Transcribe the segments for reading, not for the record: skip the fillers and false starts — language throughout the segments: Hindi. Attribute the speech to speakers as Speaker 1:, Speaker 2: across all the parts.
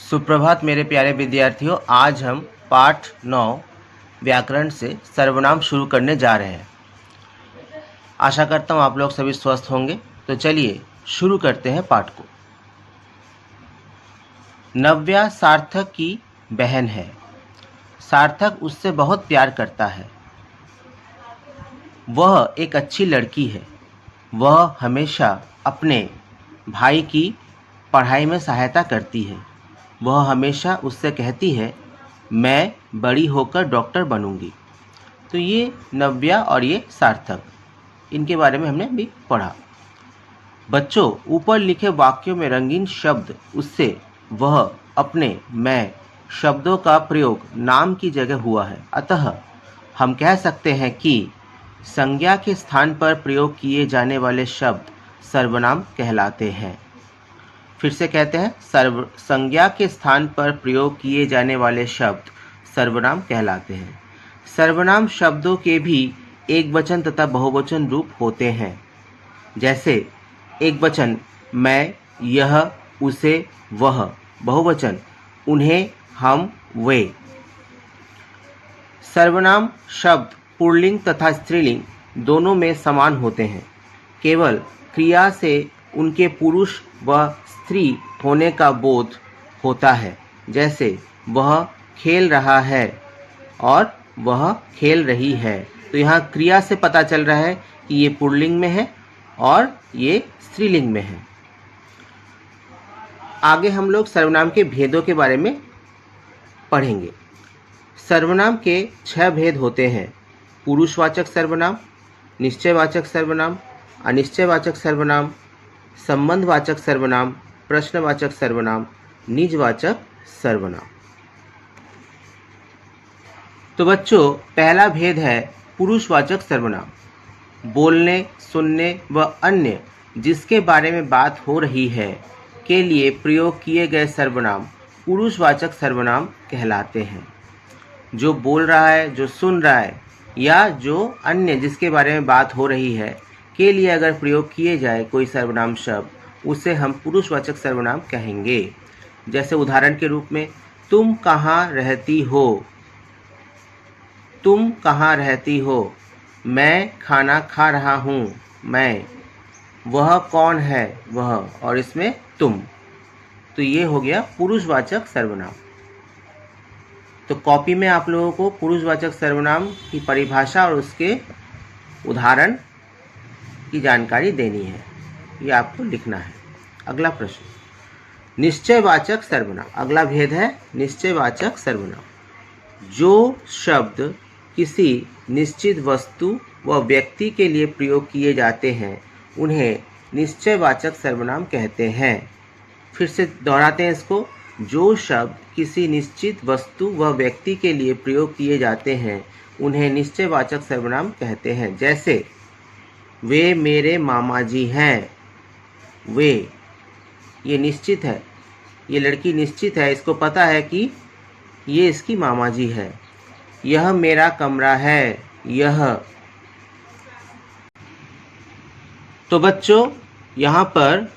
Speaker 1: सुप्रभात मेरे प्यारे विद्यार्थियों। आज हम पाठ 9 व्याकरण से सर्वनाम शुरू करने जा रहे हैं। आशा करता हूँ आप लोग सभी स्वस्थ होंगे। तो चलिए शुरू करते हैं पाठ को। नव्या सार्थक की बहन है। सार्थक उससे बहुत प्यार करता है। वह एक अच्छी लड़की है। वह हमेशा अपने भाई की पढ़ाई में सहायता करती है। वह हमेशा उससे कहती है, मैं बड़ी होकर डॉक्टर बनूंगी। तो ये नव्या और ये सार्थक, इनके बारे में हमने अभी पढ़ा। बच्चों, ऊपर लिखे वाक्यों में रंगीन शब्द उससे वह अपने मैं शब्दों का प्रयोग नाम की जगह हुआ है। अतः हम कह सकते हैं कि संज्ञा के स्थान पर प्रयोग किए जाने वाले शब्द सर्वनाम कहलाते हैं। फिर से कहते हैं, संज्ञा के स्थान पर प्रयोग किए जाने वाले शब्द सर्वनाम कहलाते हैं। सर्वनाम शब्दों के भी एक वचन तथा बहुवचन रूप होते हैं। जैसे एक वचन मैं, यह, उसे, वह। बहुवचन उन्हें, हम, वे। सर्वनाम शब्द पुल्लिंग तथा स्त्रीलिंग दोनों में समान होते हैं। केवल क्रिया से उनके पुरुष व स्त्री होने का बोध होता है। जैसे वह खेल रहा है और वह खेल रही है। तो यहाँ क्रिया से पता चल रहा है कि ये पुल्लिंग में है और ये स्त्रीलिंग में है। आगे हम लोग सर्वनाम के भेदों के बारे में पढ़ेंगे। सर्वनाम के 6 भेद होते हैं। पुरुषवाचक सर्वनाम, निश्चयवाचक सर्वनाम, अनिश्चयवाचक सर्वनाम, संबंधवाचक सर्वनाम, प्रश्नवाचक सर्वनाम, निजवाचक सर्वनाम। तो बच्चों, पहला भेद है पुरुषवाचक सर्वनाम। बोलने, सुनने व अन्य जिसके बारे में बात हो रही है के लिए प्रयोग किए गए सर्वनाम पुरुषवाचक सर्वनाम कहलाते हैं। जो बोल रहा है, जो सुन रहा है या जो अन्य जिसके बारे में बात हो रही है के लिए अगर प्रयोग किए जाए कोई सर्वनाम शब्द, उसे हम पुरुषवाचक सर्वनाम कहेंगे। जैसे उदाहरण के रूप में, तुम कहाँ रहती हो, तुम कहाँ रहती हो। मैं खाना खा रहा हूँ, मैं। वह कौन है, वह, और इसमें तुम। तो ये हो गया पुरुषवाचक सर्वनाम। तो कॉपी में आप लोगों को पुरुषवाचक सर्वनाम की परिभाषा और उसके उदाहरण की जानकारी देनी है, ये आपको लिखना है। अगला प्रश्न, निश्चयवाचक सर्वनाम। अगला भेद है निश्चयवाचक सर्वनाम। जो शब्द किसी निश्चित वस्तु व व्यक्ति के लिए प्रयोग किए जाते हैं उन्हें निश्चयवाचक सर्वनाम कहते हैं। फिर से दोहराते हैं इसको। जो शब्द किसी निश्चित वस्तु व व्यक्ति के लिए प्रयोग किए जाते हैं उन्हें निश्चयवाचक सर्वनाम कहते हैं। जैसे वे मेरे मामा जी हैं। वे, ये निश्चित है, ये लड़की निश्चित है, इसको पता है कि ये इसकी मामा जी है। यह मेरा कमरा है, यह। तो बच्चों, यहाँ पर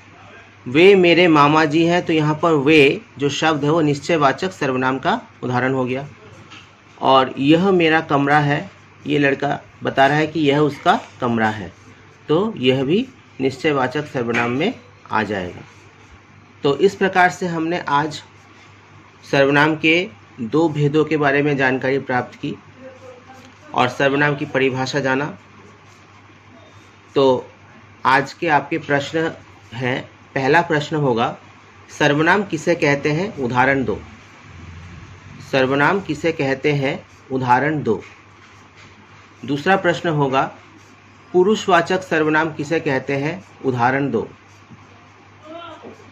Speaker 1: वे मेरे मामा जी हैं, तो यहाँ पर वे जो शब्द है वो निश्चयवाचक सर्वनाम का उदाहरण हो गया। और यह मेरा कमरा है, ये लड़का बता रहा है कि यह उसका कमरा है, तो यह भी निश्चयवाचक सर्वनाम में आ जाएगा। तो इस प्रकार से हमने आज सर्वनाम के 2 भेदों के बारे में जानकारी प्राप्त की और सर्वनाम की परिभाषा जाना। तो आज के आपके प्रश्न हैं। पहला प्रश्न होगा, सर्वनाम किसे कहते हैं, उदाहरण दो। सर्वनाम किसे कहते हैं, उदाहरण दो। दूसरा प्रश्न होगा, पुरुषवाचक सर्वनाम किसे कहते हैं, उदाहरण दो।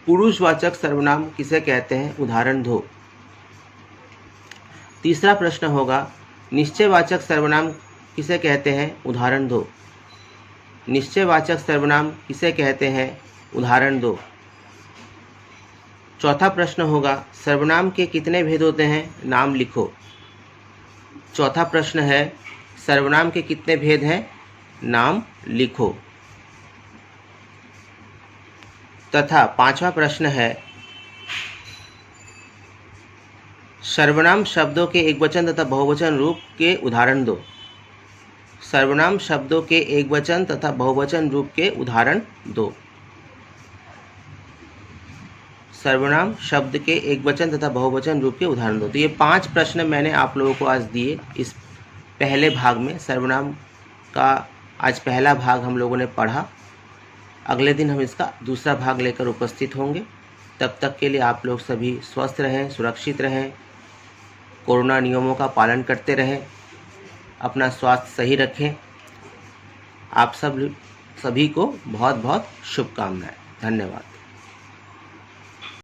Speaker 1: पुरुषवाचक सर्वनाम किसे कहते हैं, उदाहरण दो। तीसरा प्रश्न होगा, निश्चयवाचक सर्वनाम किसे कहते हैं, उदाहरण दो। निश्चयवाचक सर्वनाम किसे कहते हैं, उदाहरण दो। चौथा प्रश्न होगा, सर्वनाम के कितने भेद होते हैं, नाम लिखो। चौथा प्रश्न है, सर्वनाम के कितने भेद हैं, नाम लिखो। तथा 5वां प्रश्न है, सर्वनाम शब्दों के एकवचन तथा बहुवचन रूप के उदाहरण दो। सर्वनाम शब्दों के एकवचन तथा बहुवचन रूप के उदाहरण दो। सर्वनाम शब्द के एकवचन तथा बहुवचन रूप के उदाहरण दो। तो ये 5 प्रश्न मैंने आप लोगों को आज दिए इस पहले भाग में। सर्वनाम का आज पहला भाग हम लोगों ने पढ़ा। अगले दिन हम इसका दूसरा भाग लेकर उपस्थित होंगे। तब तक के लिए आप लोग सभी स्वस्थ रहें, सुरक्षित रहें, कोरोना नियमों का पालन करते रहें, अपना स्वास्थ्य सही रखें। आप सभी को बहुत बहुत शुभकामनाएं। धन्यवाद।